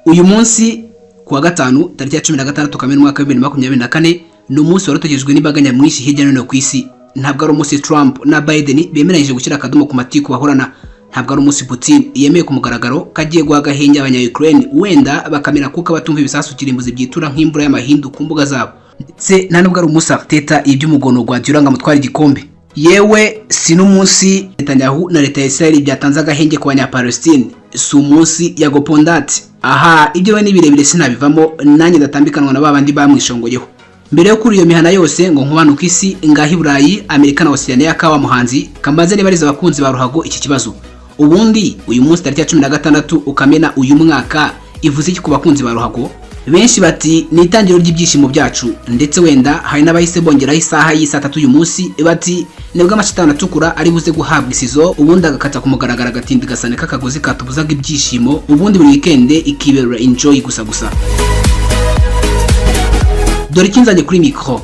Uyu munsi kuwa gatanu tariki ya 16 Kamena mwaka 2024 ni umunsi warutogejwe n'imbaga nyamwinshi hirya no hino ku isi. Ntabwo ari umunsi Trump na Biden bemeranyije gushyira akadomo ku matiku bahorana. Ntabwo ari umunsi Putin yemeye ku mugaragaro kagiye guha agahenge abanya-Ukraine wenda bakamera kuko batumva ibisasu kirimbuzi byitura nk'imvura y'amahindu ku mbuga zabo. Ndetse nta nubwo ari umunsi Arteta iby'umugono Guardiola ngo amutware igikombe. Yewe si n'umunsi Netanyahu na leta ya Israel byatanze agahenge ku banya-Palestine. Si umunsi ya Gopondati. Aha ibyo we nibirebire sinabivamo nanjye ndatambikanwa na babandi bamwishongoyeho. Mbere yo kuri iyo mihana yose ngo nkubanuka isi ngahi Burayi, Amerika na Oceania kawa muhanzi kambaze nibariza abakunzi ba ruhago iki kibazo. Ubundi uyu munsi tariki ya 16 Ukamena uyu mwaka ivuze iki ku bakunzi ba ruhago? Benshi bati ni itangiro ry'ibyishimo byacu, ndetse wenda hari n'abahise bongeraho isaha y'isa 3 uyu munsi bati nibwo amashitani atukura ari buze guhabwa isizo, ubundi agakata ku mugaragara gatindi gasane kakagozi katubuzaga ibyishimo, ubundi buri weekend ikibera enjoy gusa. Dore ikinzanye kuri micro.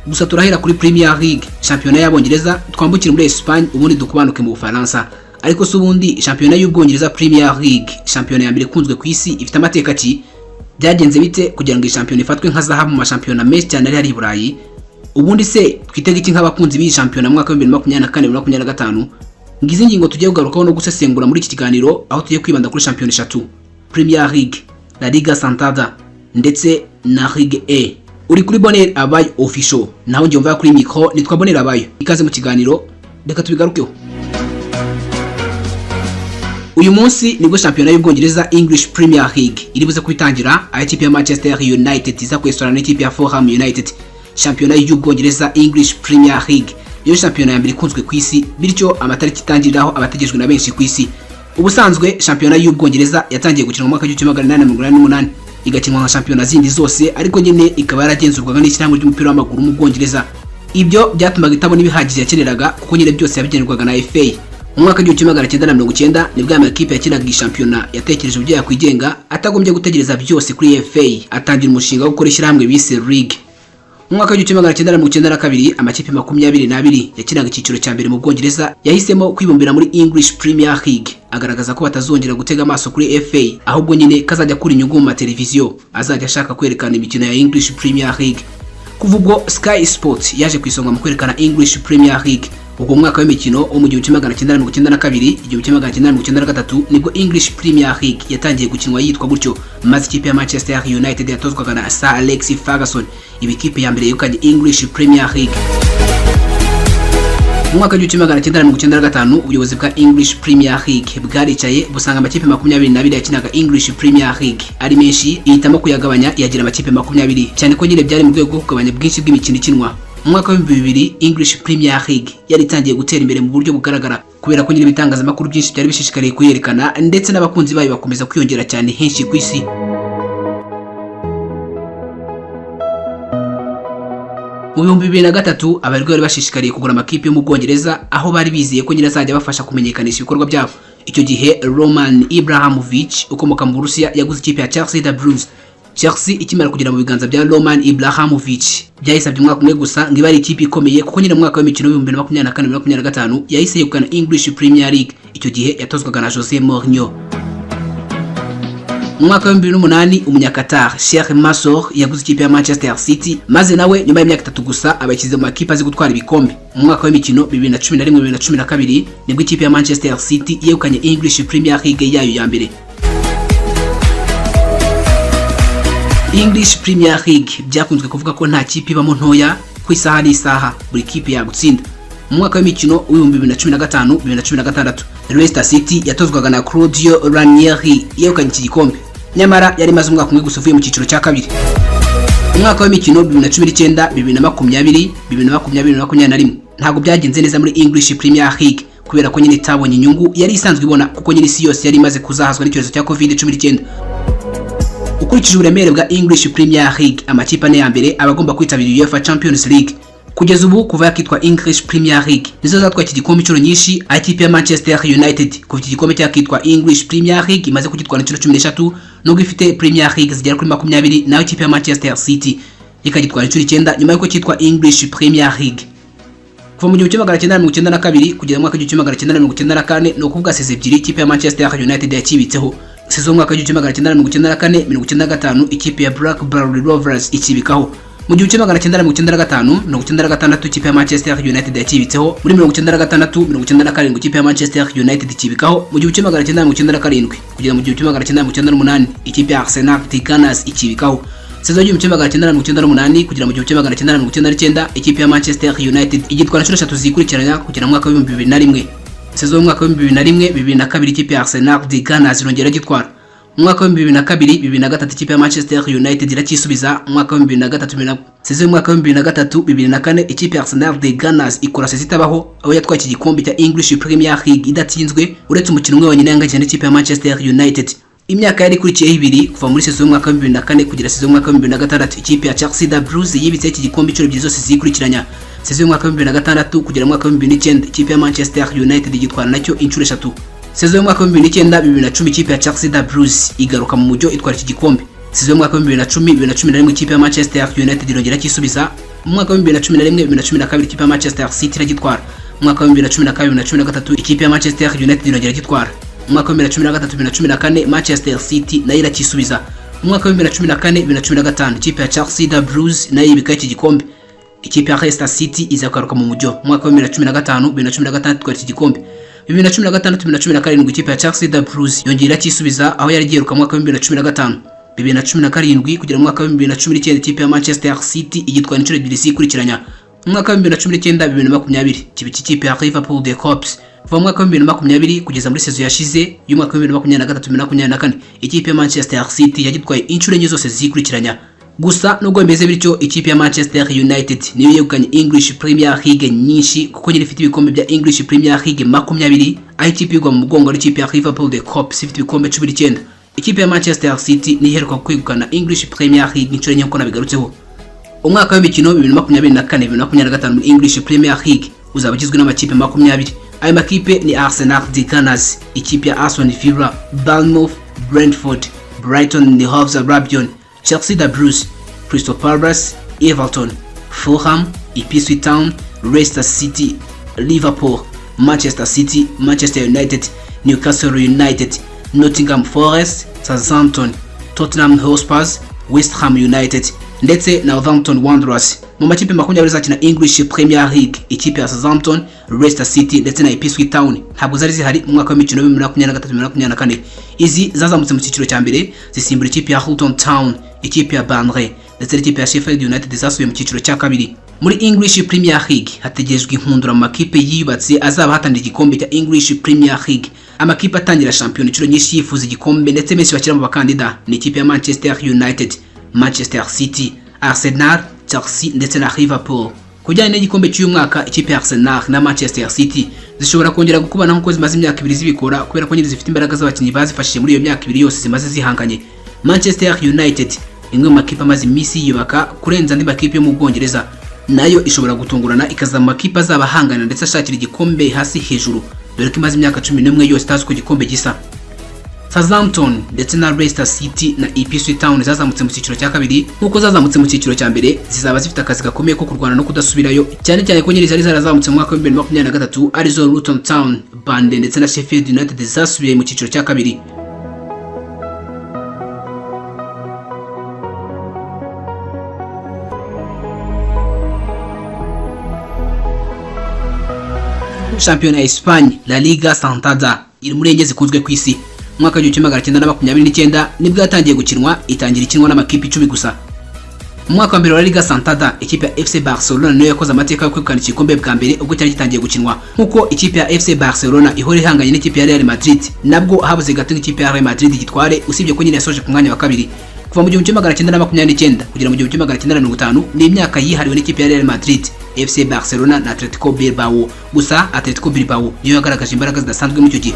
Gusa turahera kuri Premier League, championa y'Abongereza, twambukira muri Espagne ubundi dukubanuke mu Bufaransa. Ariko se ubundi championa y'Ubwongereza Premier League, championa ya mbere kunzwe ku isi, ifite amateka ki? Byagenze bite kugira ngo iyi championa ifatwe nka zahabu mu mashampiona menshi cyane ari hari Burayi? Ubundi se twitega iki nk'abakunzi b'iyi championa mu mwaka wa 2024-2025? Ngize ingingo tugiye kugarukaho no gusesengura muri iki kiganiro, aho tugiye kwibanda kuri championa 3: Premier League, La Liga Santander ndetse na Ligue A. Uri kuri Bonheur Abayo official, naho ngiye mva kuri micro nitwa Bonheur Abayo. Ikaze mu kiganiro, reka tubigarukeho. Uyu munsi nibwo championa y'Ubwongereza English Premier League iribuze kwitangira, aho ikipe ya Manchester United iza kwestora n'ikipe ya Fulham United. Championa y'Ubwongereza English Premier League iyo championa ya mbere ikunzwe ku isi, bityo amatariki itangiriraho abategejwe na benshi ku isi. Ubusanzwe championa y'Ubwongereza yatangiye gukina mu mwaka wa 1888 igakinwa nka championa zindi zose, ariko nyine ikaba yaragenzurwaga n'ishyirahamwe ry'umupira w'amaguru mu Bwongereza. Ibyo byatumaga itabona ibihagije yakeneraga kuko nyine byose yabigenerwaga na FA. Mu mwaka wa 1990 nibwo amakipe yakinaga iyi championa yatekereje uburyo yakwigenga atagombye gutegereza byose kuri FA, atangira umushinga wo gukora ishyirahamwe bise League. Mu mwaka wa 1992 amakipe 22 yakinaga icyiciro cya mbere mu Bwongereza yahisemo kwibumbira muri English Premier League, agaragaza ko batazongera gutega amaso kuri FA, ahubwo nyine kazajya kuri inyungu mu televiziyo, azajya ashaka kwerekana imikino ya English Premier League. Kuva ubwo Sky Sports yaje kwisonga mu kwerekana English Premier League. Ubwo mwaka w'imikino wo mu 1992 1993 nibwo English Premier League yatangiye gukinwa yitwa gutyo, maze ikipe ya Manchester United yatozwaga na Sir Alex Ferguson iba ikipe ya mbere yegukanye English Premier League. Mu mwaka wa 1995 ubuyobozi bwa English Premier League bwaricaye busanga amakipe 22 yakinaga English Premier League ari menshi, ihitamo kuyagabanya yagira amakipe 20, cyane ko nyine byari mu rwego rwo kugabanya bwinshi bw'imikino ikinwa. Mu mwaka wa 2000 English Premier League yari itangiye gutera imbere mu buryo bugaragara, kubera ko nyine ibitangazamakuru byinshi byari bishishikariye kuyerekana, ndetse n'abakunzi bayo bakomeza kwiyongera cyane henshi ku isi. Mu 2003 abarwi bari bashishikariye kugura amakipe yo mu Bwongereza, aho bari bizeye ko nyine azajya bafasha kumenyekanisha ibikorwa byabo. Icyo gihe Roman Abramovich ukomoka mu Burusiya yaguze ikipe ya Chelsea the Blues. Chelsea ikimara kugera mu biganza bya Roman Abramovich byayisabye umwaka umwe gusa ngo ibari ikipe ikomeye, kuko nyine mu mwaka w'imikino wa 2024-2025 yahise yegukana English Premier League. Icyo gihe yatozwaga na Jose Mourinho. Mu mwaka wa 2008 umunyakatar Sheikh Mansour yaguze ikipe ya Manchester City, maze nawe nyuma y'imyaka 3 gusa abakize mu makipe azi gutwara ibikombe. Mu mwaka w'imikino 2011-2012 nibwo ikipe ya Manchester City yegukanye English Premier League yayo ya mbere. English Premier League byakunzwe kuvuga ko nta kipe ibamo ntoya, ku isaha n'isaha buri kipe yagutsinda. Mu mwaka w'imikino wa 2015-2016 Leicester City yatozwaga na Claudio Ranieri yegukanye iki gikombe, nyamara yari maze umwaka umwe gusa uvuye mu cyiciro cya kabiri. Mu mwaka w'imikino 2019-2020-2021 ntabwo byagenze neza muri English Premier League, kubera ko nyine itabonye inyungu yari isanzwe ibona, kuko nyine isi yose yari imaze kuzahazwa n'icyorezo cya COVID-19. Ukurikije uburemere bwa English Premier League, amakipe ane ya mbere abagomba kwitabira UEFA Champions League. Kugeza ubu kuva yakitwa English Premier League nizo zatwaye iki gikombe inshuro nyinshi, ikipe ya Manchester United kuva iki gikombe cyakitwa English Premier League imaze kugitwara inshuro 13, nubwo ifite Premier League zigera kuri 20, naho ikipe ya Manchester City ikagitwara inshuro 9 nyuma y'uko cyitwa English Premier League. Kuva mu 1992 kugera mu mwaka wa 1994 no kuvuga seze ebyiri ikipe ya Manchester United yakibitseho. Sezo mwaka w'igihumbi kimwe magana cyenda mirongo icyenda na kane mirongo icyenda na gatanu ikipe ya Blackburn Rovers ikibikaho. Mu gihumbi kimwe magana cyenda mirongo icyenda na gatanu mirongo icyenda na gatandatu ikipe ya Manchester United yakibitseho. Muri mirongo icyenda na gatandatu mirongo icyenda na karindwi ikipe ya Manchester United ikibikaho. Mu gihumbi kimwe magana cyenda mirongo icyenda na karindwi kugera mu gihumbi kimwe magana cyenda mirongo icyenda n'umunani ikipe ya Arsenal The Gunners ikibikaho. Sezo y'igihumbi kimwe magana cyenda mirongo icyenda n'umunani kugera mu gihumbi kimwe magana cyenda mirongo icyenda n'icyenda ikipe ya Manchester United igitwara inshuro 3 zikurikiranya kugera mu mwaka wa 2001. Sezo y'umwaka wa 2001 2002 ikipe ya Arsenal The Gunners irongera gitwara. Mwaka wa 2002 2003 ikipe ya Manchester United irakisubiza. Mwaka wa 2003 sezo y'umwaka wa 2003 2004 ikipe ya Arsenal The Gunners ikora sezi itabaho aho yatwaye iki gikombe cya English Premier League idatsinzwe uretse umukino umwe wonyine yanganye n'ikipe ya Manchester United. Imyaka yari ikurikiyeho ibiri kuva muri sezo y'umwaka wa 2004 kugera sezo y'umwaka wa 2006 ikipe ya Chelsea the Blues yibitse iki gikombe inshuro ebyiri zose zikurikiranya. Sezo y'umwaka wa 2006 kugera mu mwaka wa 2009 ikipe ya Manchester United igitwara nacyo inshuro 3. Sezo y'umwaka wa 2009 2010 ikipe ya Chelsea the Blues igaruka mu mujyo itwara iki gikombe. Sezo y'umwaka wa 2010 2011 ikipe ya Manchester United irongera kisubiza. Mu mwaka wa 2011 2012 ikipe ya Manchester City iragitwara. Mu mwaka wa 2012 2013 ikipe ya Manchester United irongera gitwara. Mu mwaka wa 2013 2014 Manchester City nayo irakisubiza. Mu mwaka wa 2014 2015 ikipe ya Chelsea the Blues nayo ibika iki gikombe. Ikipe ya Leicester City izakaruka mu mujyo. Mu mwaka wa 2015 2016 twari iki gikombe. 2016 2017 ikipe ya Chelsea the Blues yongera kisubiza aho yari giheruka mu mwaka wa 2015. 2017 kugera mu mwaka wa 2019 ikipe ya Manchester City igitwara inshuro ebyiri zikurikiranya. Mu mwaka wa 2019 2020 ikipe ya Liverpool The Cops. Kuva mu mwaka wa 2020 kugeza muri sezo yashize y'umwaka wa 2023-2024 ikipe ya Manchester City yagitwaye inshuro enye zose zikurikiranya. Gusa nubwo bimeze bityo ikipe ya Manchester United niyo yegukanye English Premier League nyinshi kuko nyine ifite ibikombe bya English Premier League 20 aho ikipe igwa mu mugongo n'ikipe ya Liverpool The Cops ifite ibikombe 19. Ikipe ya Manchester City ni iheruka kwegukana English Premier League inshuro enye nko nabigarutseho. Umwaka w'imikino 2024-2025 muri English Premier League uzaba ugizwe n'amakipe 20. Ayo makipe ni Arsenal The Gunners, ikipe ya Aston Villa, Bournemouth, Brentford, Brighton and Hove Albion, Chelsea the Blues, Crystal Palace, Everton, Fulham, Ipswich Town, Leicester City, Liverpool, Manchester City, Manchester United, Newcastle United, Nottingham Forest, Southampton, Tottenham Hotspur, West Ham United ndetse na Southampton Wanderers. Mu makipe 20 zakina English Premier League ikipe ya Southampton, Leicester City ndetse na Ipswich Town ntabwo zari zihari mu mwaka w'imikino 2023-2024. Izi zazamutse mu cyiciro cya mbere zisimbura ikipe ya Luton Town, ikipe ya Burnley ndetse n'ikipe ya Sheffield United zasubiye mu cyiciro cya kabiri. Muri English Premier League hategerejwe inkundura mu makipe yiyubatse azaba hatanira igikombe cya English Premier League. Amakipe atangira champion inshuro nyinshi yifuza igikombe ndetse menshi bakira mu bakandida ni ikipe ya Manchester United, Manchester City, Arsenal, Chelsea ndetse na Liverpool. Kujyana n'igikombe cy'uyu mwaka ikipe ya Arsenal na Manchester City zishobora kongera gukubana nkuko zimaze imyaka 2 zibikora kubera ko nyine zifite imbaraga z'abakinnyi bazifashije muri iyo myaka 2 yose zimaze zihanganye. Manchester United imwe mu makipe amaze imisi yubaka kurenza andi makipe yo mu Bwongereza nayo ishobora gutungurana ikaza mu makipe azaba hangana ndetse ashakira igikombe hasi hejuru dore ko imaze imyaka 11 yose tazi ko igikombe gisa. Southampton ndetse na Leicester City na Ipswich Town zazamutse mu cyiciro cya kabiri nkuko zazamutse mu cyiciro cya mbere zizaba zifite akazi gakomeye ko kurwana no kudasubirayo cyane cyane ko nyiri zari zarazamutse mu mwaka wa 2023 arizo Luton Town, Burnley ndetse na Sheffield United zasubiye mu cyiciro cya kabiri. Champion ya Espagne La Liga Santander iri muri enye zikunzwe ku isi. Mwaka wa 1929 nibwo yatangiye gukinwa, itangira ikinwa n'amakipe 10 gusa. Mu mwaka wa mbere wa La Liga Santander ikipe ya FC Barcelona niyo yakoze amateka yo kwegukana igikombe bwa mbere ubwo cyari gitangiye gukinwa. Nkuko ikipe ya FC Barcelona ihora ihanganye n'ikipe ya Real Madrid, nabwo habuze gato ikipe ya Real Madrid gitware usibye ko nyine yasoje ku mwanya wa kabiri. Kuva mu 1929 kugera mu 1950 ni imyaka yihariwe n'ikipe ya Real Madrid, FC Barcelona na Atletico Bilbao. Gusa Atletico Bilbao niyo yagaragaje imbaraga zidasanzwe muri icyo gihe.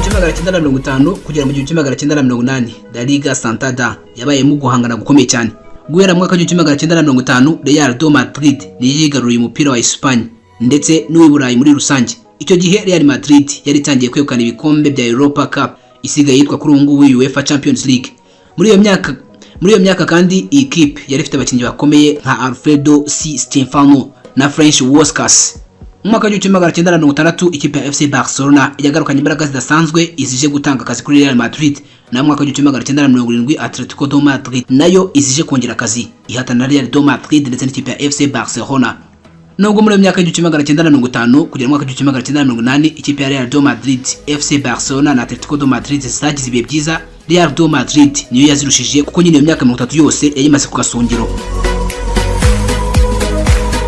1950 kugera mu 1980 La Liga Santander yabaye mu guhangana gukomeye cyane. Guhera mu mwaka wa 1950 Real Madrid niyo yigaruriye umupira wa Espagne ndetse n'uw'Iburayi muri rusange. Icyo gihe Real Madrid yari itangiye kwegukana ibikombe bya Europa Cup isigaye yitwa kuri ubu ngubu UEFA Champions League. Muri iyo myaka kandi iyi kipe yari ifite abakinnyi bakomeye nka Alfredo Di Stefano na French Puskas. Mu mwaka wa 1960 ikipe ya FC Barcelona yagarukanye imbaraga zidasanzwe izije gutanga akazi kuri Real Madrid, na mu mwaka wa 1970 Atletico de Madrid nayo izije kongera akazi ihatana Real de Madrid ndetse n'ikipe ya FC Barcelona. Nubwo muri myaka ya 1950 kugera mu mwaka wa 1980 ikipe ya Real de Madrid, FC Barcelona na Atletico de Madrid zagize ibihe byiza, Real de Madrid niyo yazirushije kuko nyine iyo myaka 30 yose yayimaze ku gasongero.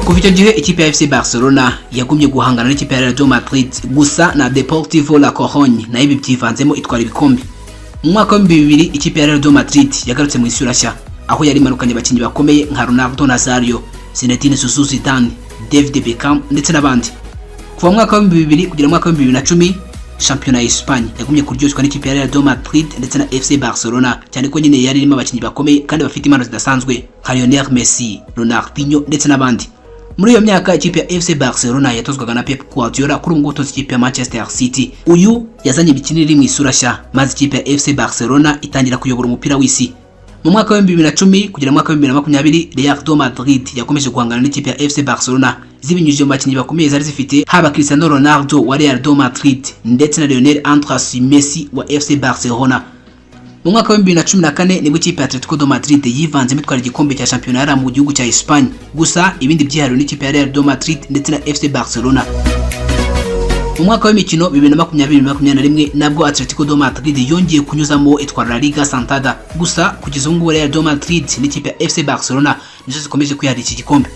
Kuva icyo gihe ikipe ya FC Barcelona yagumye guhangana n'ikipe ya Real de Madrid, gusa na Deportivo La Coruña nayo bibyivanzemo itwara ibikombe. Mu mwaka wa 2000 ikipe ya Real de Madrid yagarutse mu isura nshya, aho yari imanukanye abakinnyi bakomeye nka Ronaldo Nazario, Zinedine Zidane, David Beckham ndetse n'abandi. Kuva mu mwaka wa 2000 kugera mu mwaka wa 2010 shampiyona ya Espagne yagumye kuryoshwa n'ikipe ya Real de Madrid ndetse na FC Barcelona, cyane ko nyine yari irimo abakinnyi bakomeye kandi bafite impano zidasanzwe nka Lionel Messi, Ronaldinho ndetse n'abandi. Muri iyo myaka ikipe ya FC Barcelona yatozwaga na Pep Guardiola kuri ngo toza ikipe ya Manchester City. Uyu yazanye ibikiniri mu isura nshya maze ikipe ya FC Barcelona itangira kuyobora umupira w'isi. Mu mwaka wa 2010 kugera mu mwaka wa 2020 Real de Madrid yakomeje guhangana n'ikipe ya FC Barcelona zibinyujije mu bakinnyi bakomeye zari zifite, haba Cristiano Ronaldo wa Real de Madrid ndetse na Lionel Andrés Messi wa FC Barcelona. Mu mwaka wa 2014 nibwo ikipe ya Atletico de Madrid yivanze mitwara igikombe cya shampiyona mu gihugu cya Espagne, gusa ibindi byihariye n'ikipe ya Real de Madrid ndetse na FC Barcelona. Mu mwaka w'imikino 2020-2021 nabwo Atletico de Madrid yongeye kunyuzamo itwara La Liga Santander, gusa kugeza ubu Real de Madrid n'ikipe ya FC Barcelona nizo zikomeje kwiharira iki gikombe.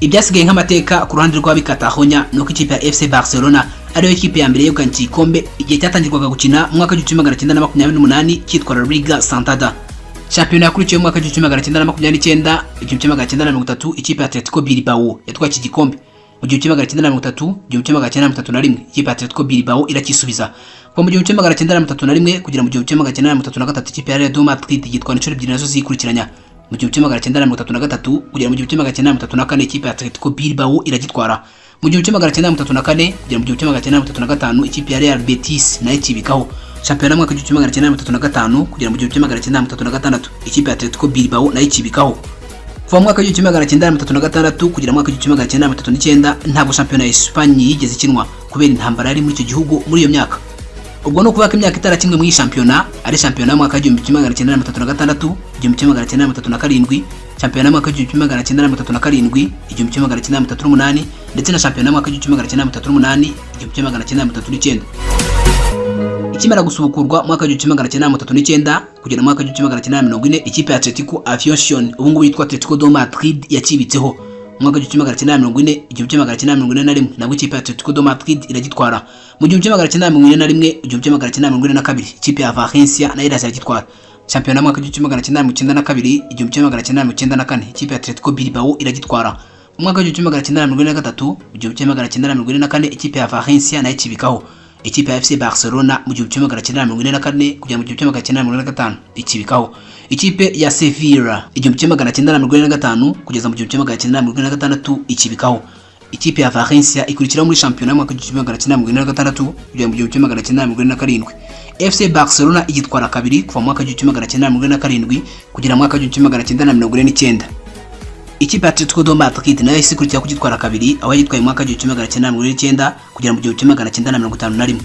Ibyasigaye nk'amateka ku ruhande rw'abikatahonya nuko ikipe ya FC Barcelona ariyo ikipe ya mbere yegukanye igikombe igihe cyatangirwaga gukina mu mwaka wa 1928 cyitwa La Liga Santander. Shampiyona yakurikiye mu mwaka wa 1929, 1930 ikipe ya Atletico Bilbao yatwaye iki gikombe. Mu 1930, 1931 ikipe ya Atletico Bilbao irakisubiza. Kuva mu 1931 kugera mu 1933 ikipe ya Real de Madrid yitwara inshuro ebyiri nazo zikurikiranya. Mu 1933 kugera mu 1934 ikipe ya Atletico Bilbao iragitwara. Mu 1934 kugera mu 1935 ikipe ya Real Betis nayo ikibikaho. Shampiyona mwaka wa 1935 kugera mu 1936 ikipe ya Atletico Bilbao nayo ikibikaho. Kuva mu mwaka wa 1936 kugera mu mwaka wa 1939 ntabwo shampiyona ya Espagne yigeze ikinwa kubera intambara yari muri icyo gihugu muri iyo myaka. Ubwo no kubaka imyaka itara kimwe muri shampiyona ari shampiyona mwaka wa 1936, 1937, shampiyona mwaka wa 1937, 1938 ndetse na shampiyona mwaka wa 1938, 1939. Ikimara gusubukurwa mwaka wa 1939 kugera mwaka wa 1940 ikipe ya Atletico Aviación ubu ngubu yitwa Atletico de Madrid yakibitseho. Mwaka wa 1940, 1941 nabwo ikipe ya Atletico de Madrid iragitwara. Mu 1941, 1942 ikipe ya Valencia nayo iragitwara. Shampiyona mwaka wa 1992, 1994 ikipe ya Atletico Bilbao iragitwara. Mu mwaka wa 1943, 1944 ikipe ya Valencia nayo ikibikaho. Ikipe ya FC Barcelona mu 1944 kugera mu 1945 ikibikaho. Ikipe ya Sevilla 1945 kugeza mu 1946 ikibikaho. Ikipe ya Valencia ikurikira muri shampiyona mwaka 1946 kugera mu 1947. FC Barcelona igitwara kabiri kuva mu mwaka 1947 kugera mu mwaka 1949. Ikipe ya Atletico de Madrid nayo isikurikira kugitwara kabiri aho yitwaye mu mwaka 1949 kugera mu 1951.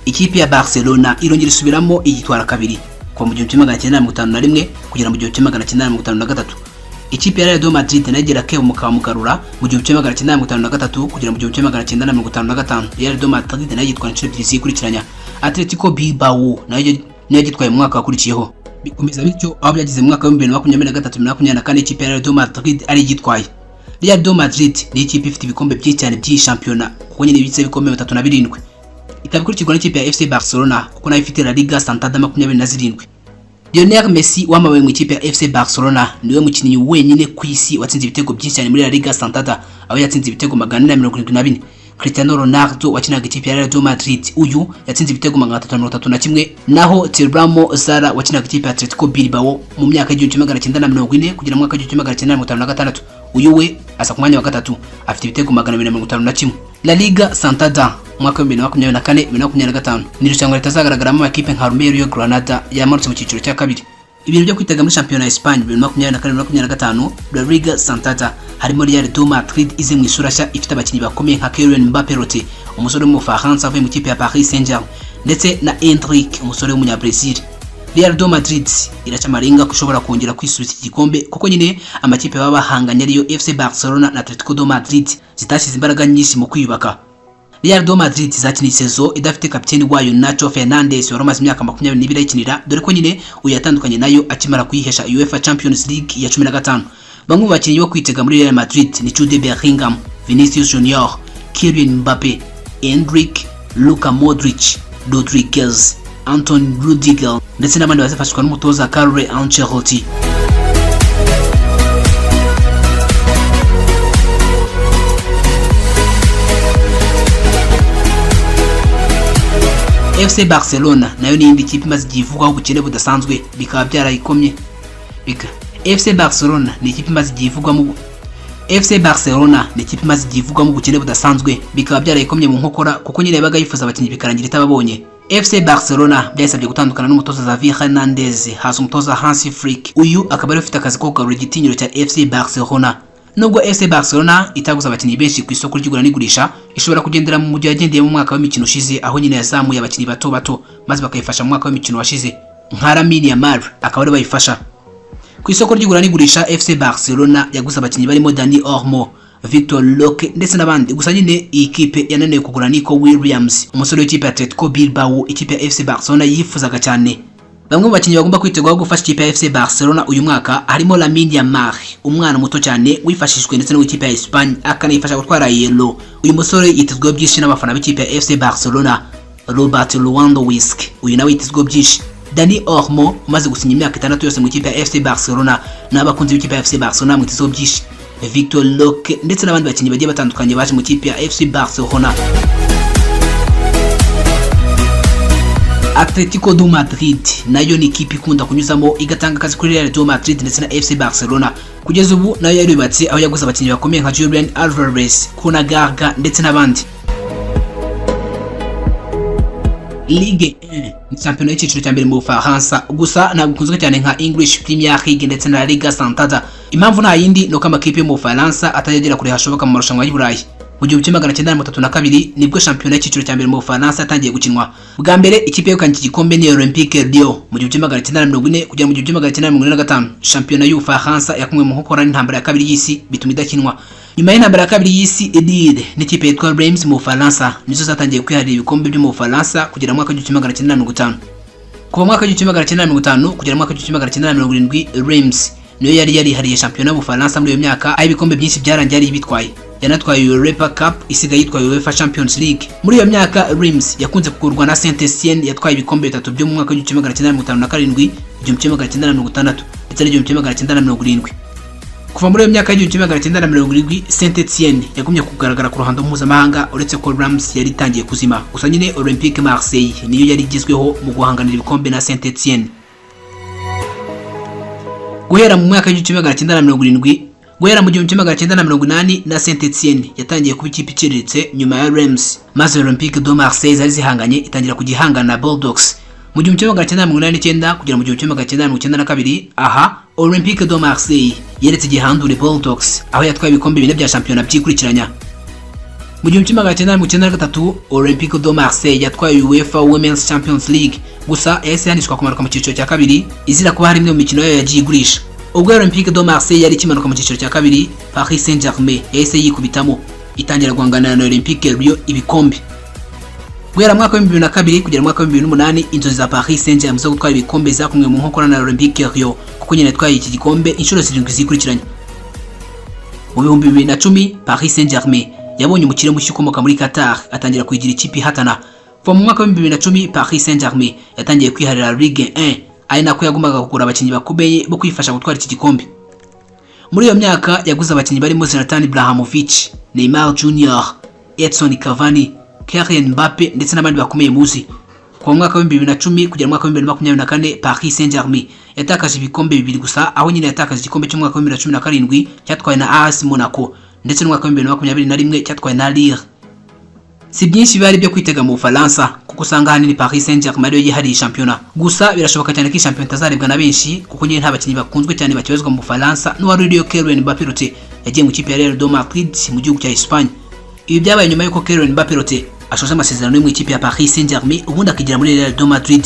Ikipe ya Barcelona irongera isubiramo igitwara kabiri kuva mu 1951 kugera mu 1953. Ikipe ya Real de Madrid nayo igera ke mukamugarura mu 1953 kugera mu 1955. Real de Madrid nayo yitwara inshuro ebyiri zikurikiranya. Atletico Bilbao nayo yagitwaye mu mwaka wakurikiyeho. Bikomeza bityo aho byagize mu mwaka wa 2023-2024 ikipe ya Real de Madrid ari igitwaye. Real de Madrid ni ikipe ifite ibikombe byinshi cyane by'iyi shampiyona kuko nyine ibitse ibikombe 37. Ikabikurikirwa n'ikipe ya FC Barcelona kuko nayo ifite La Liga Santander 27. Lionel Messi wamabaye mu ikipe ya FC Barcelona niwe mukinnyi wenyine ku isi watsinze ibitego byinshi cyane muri La Liga Santander aho yatsinze ibitego 474. Cristiano Ronaldo wakinaga ikipe ya Real de Madrid uyu yatsinze ibitego 331, naho Tiramo Zara wakinaga ikipe ya Atletico Bilbao mu myaka ya 1940 kugera mu mwaka wa 1956 uyu we asa ku mwanya wa gatatu afite ibitego 251. La Liga Santander mwaka wa 2024-2025 ni irushanwa ritazagaragaramo amakipe nka Real Granada yamanutse mu cyiciro cya kabiri. ibintu byo kwitega muri shampiyona ya Espagne 2024-2025 La Liga Santander harimo Real de Madrid ize mu isura nshya ifite abakinnyi bakomeye nka Kylian Mbappé umusore w'umufaransa avuye mu kipe ya Paris Saint-Germain ndetse na Endrick umusore w'umunyabrazil. Real de Madrid iracamaringa kushobora kongera kwisubiza iki gikombe kuko nyine amakipe baba bahanganye ariyo FC Barcelona na Atletico de Madrid zitashyize imbaraga nyinshi mu kwiyubaka. Real de Madrid izakina isezo idafite kapiteni wayo Nacho Fernandez wari umaze imyaka 22 ayikinira dore ko nyine uyatandukanye nayo akimara kuyihesha UEFA Champions League ya 15. Bamwe mu bakinnyi bo kwitega muri Real Madrid ni Jude Bellingham, Vinicius Junior, Kylian Mbappé, Endrick, Luka Modric, Rodriguez, Anthony Rudiger ndetse n'abandi bazafashwa n'umutoza Carlo Ancelotti. FC Barcelona nayo ni indi kipe imaze igihe ivugwaho ubukene budasanzwe bikaba byarayikomye. FC Barcelona ni ikipe imaze igihe ivugwamo ubukene budasanzwe bikaba byarayikomye mu nkokora kuko nyine yabaga yifuza abakinnyi bikarangira itababonye. FC Barcelona byasabye gutandukana n'umutoza Xavi Hernandez hasi umutoza Hansi Flick. Uyu akaba ari ufite akazi ko kugarura igitinyiro cya FC Barcelona. Nubwo FC Barcelona itaguza abakinnyi benshi ku isoko ry'igura n'igurisha, ishobora kugendera mu mujyi yagendeye mu mwaka w'imikino ushize aho nyine yazamuye abakinnyi bato maze bakayifasha mu mwaka w'imikino washize nka Lamine Yamal akaba ari bayifasha. Ku isoko ry'igura n'igurisha FC Barcelona yaguze abakinnyi barimo Dani Olmo, Victor Roque ndetse n'abandi. Gusa nyine iyi kipe yananiwe kugura Nico Williams umusore w'ikipe ya Atletico Bilbao ikipe ya FC Barcelona yifuzaga cyane. Bamwe mu bakinnyi bagomba kwiteguraho gufasha ikipe ya FC Barcelona uyu mwaka harimo Lamine Yamal umwana muto cyane wifashishwe ndetse n'ikipe ya Espagne akanifasha gutwara yellow. Uyu musore yitezweho byinshi n'abafana b'ikipe ya FC Barcelona. Robert Lewandowski uyu nawe yitezweho byinshi. Dani Olmo umaze gusinya imyaka 6 yose mu ikipe ya FC Barcelona n'abakunzi b'ikipe ya FC Barcelona mwitezweho byinshi. Victor Roque ndetse n'abandi bakinnyi bagiye batandukanye baje mu ikipe ya FC Barcelona. Atletico de Madrid nayo ni ikipe ikunda kunyuzamo igatanga akazi kuri Real de Madrid ndetse na FC Barcelona. Kugeza ubu nayo yarubatse aho yaguze abakinnyi bakomeye nka Julian Alvarez, Kunagarga ndetse n'abandi. Ligue 1 ni championnat y'icyiciro cya mbere mu Bufaransa gusa ntabwo ikunzwe cyane nka English Premier League ndetse na La Liga Santander. Impamvu nta yindi nuko amakipe yo mu Bufaransa atagera kure hashoboka mu marushanwa y'u Burayi. Mu 1932 nibwo shampiyona y'icyiciro cya mbere mu Bufaransa yatangiye gukinwa. Bwa mbere ikipe yo kaniki gikombe ni Olympique Lyon mu 1940 kugera mu 1945. Shampiyona y'Ubufaransa yakumwe mu nkokora n'intambara ya kabiri y'isi bituma idakinwa. Nyuma y'intambara ya kabiri y'isi Edil n'ikipe yitwa Reims mu Bufaransa nizo zatangiye kwiharira ibikombe byo mu Bufaransa kugera mu mwaka wa 1950. Kuva mu mwaka wa 1950 kugera mu mwaka wa 1970 Reims niyo yari yarihariye shampiyona y'Ubufaransa muri iyo myaka aho ibikombe byinshi byarangiye ari bitwaye. Yanatwaye Europa Cup isigaye yitwaye UEFA Champions League. Muri iyo myaka Reims yakunze kugurwa na Saint-Etienne yatwaye ibikombe 3 byo mu mwaka wa 1957, 1956 ndetse na 1970. Kuva muri iyo myaka ya 1970 Saint-Etienne yagumye kugaragara ku ruhando mpuzamahanga uretse ko Reims yari itangiye kuzima. Gusa nyine Olympique Marseille niyo yari igezweho mu guhanganira ibikombe na Saint-Etienne. Guhera mu mwaka wa 1970 guhera mu 1980 na Saint-Etienne yatangiye kuba ikipe iciriritse nyuma ya Reims, maze Olympique de Marseille zari zihanganye itangira kugihangana na Bordeaux. Mu 1989 kugera mu 1992 aha Olympique de Marseille yeretse igihandure Bordeaux aho yatwaye ibikombe 4 bya shampiyona byikurikiranya. Mu 1993 Olympique de Marseille yatwaye UEFA Women's Champions League gusa yahise yanishwa kumanuka mu cyiciro cya kabiri izira kuba hari imwe mu mikino yayo yagiye igurisha. Ubwo Olympique de Marseille yari kimanuka mu cyiciro cya kabiri Paris Saint-Germain yahise yikubitamo itangira guhangana na Olympique Lyon ibikombe. Guhera mu mwaka wa 2002 kugera mu mwaka wa 2008 inzozi za Paris Saint-Germain zo gutwara ibikombe zakumwe mu nkokora na Olympique Lyon kuko nyine yatwaye iki gikombe inshuro 7 zikurikiranye. Mu 2010 Paris Saint-Germain yabonye umukire mushya ukomoka muri Qatar atangira kuyigira ikipe hatana. Kuva mu mwaka wa 2010 Paris Saint-Germain yatangiye kwiharira Ligue 1 ari nako yagombaga kugura abakinnyi bakomeye bo kwifasha gutwara iki gikombe. Muri iyo myaka yaguze abakinnyi barimo Zlatan Ibrahimovic, Neymar Jr, Edson Cavani, Kylian Mbappé ndetse n'abandi bakomeye muzi. Kuva mu mwaka wa 2010 kugera mu mwaka wa 2024 Paris Saint-Germain yatakaje ibikombe 2 gusa aho nyine yatakaje igikombe cyo mu mwaka wa 2017 cyatwaye na AS Monaco ndetse no mu mwaka wa 2021 cyatwaye na Lille. Si byinshi bari byo kwitega mu Bufaransa kuko usanga ahanini Paris Saint-Germain ariyo yihariye shampiyona. Gusa birashoboka cyane ko iyi shampiyona itazarebwa na benshi kuko nyine nta bakinnyi bakunzwe cyane bakibazwa mu Bufaransa n'uwari uriyo Kylian Mbappé yagiye mu kipe ya Real de Madrid mu gihugu cya Espagne. Ibi byabaye nyuma y'uko Kylian Mbappé ashoje amasezerano mu ikipe ya Paris Saint-Germain ubundi akigira muri Real de Madrid.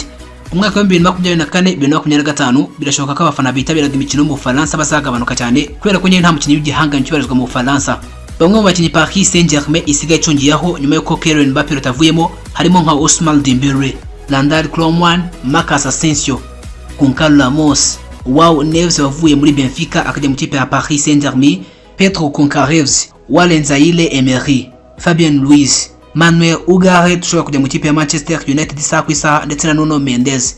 Umwaka wa 2024-2025 birashoboka ko abafana bitabiraga imikino mu Bufaransa bazagabanuka cyane kubera ko nyine nta mukinnyi w'igihanganye kibarizwa mu Bufaransa. Bamwe mu bakinnyi Paris Saint-Germain isigaye icungiyeho nyuma y'uko Kylian Mbappé avuyemo harimo nka Ousmane Dembélé, Randal Colomwani, Marcus Asensio, Goncalo Ramos, João Neves wavuye muri Benfica akajya mu kipe ya Paris Saint-Germain, Pedro Goncalves, Warren Zaïre-Emery, Fabien Ruiz, Manuel Ugarte ushobora kujya mu kipe ya Manchester United isaha ku isaha ndetse na Nuno Mendes.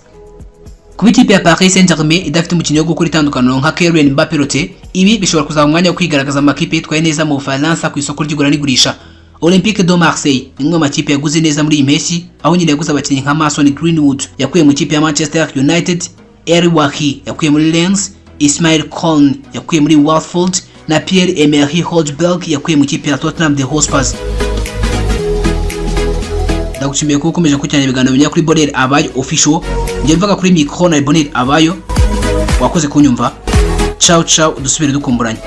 Kuba ikipe ya Paris Saint-Germain idafite umukinnyi wo gukora itandukano nka Kylian Mbappé, ibi bishobora kuzaba umwanya wo kwigaragaza amakipe yitwaye neza mu Bufaransa ku isoko ry'igura n'igurisha. Olympique de Marseille ni imwe mu makipe yaguze neza muri iyi mpeshyi, aho nyine yaguze abakinnyi nka Mason Greenwood yakuye mu kipe ya Manchester United, El Wahi yakuye muri Lens, Ismail Koné yakuye muri Watford na Pierre-Emerick Højbjerg yakuye mu kipe ya Tottenham Hotspur. Ndagushimiye ko ukomeje gukurikirana ibiganiro binya kuri Bonheur Abayo official. Ngiye mvuga kuri micro na Bonheur Abayo. Wakoze kunyumva. Ciao ciao, dusubire dukumburanye.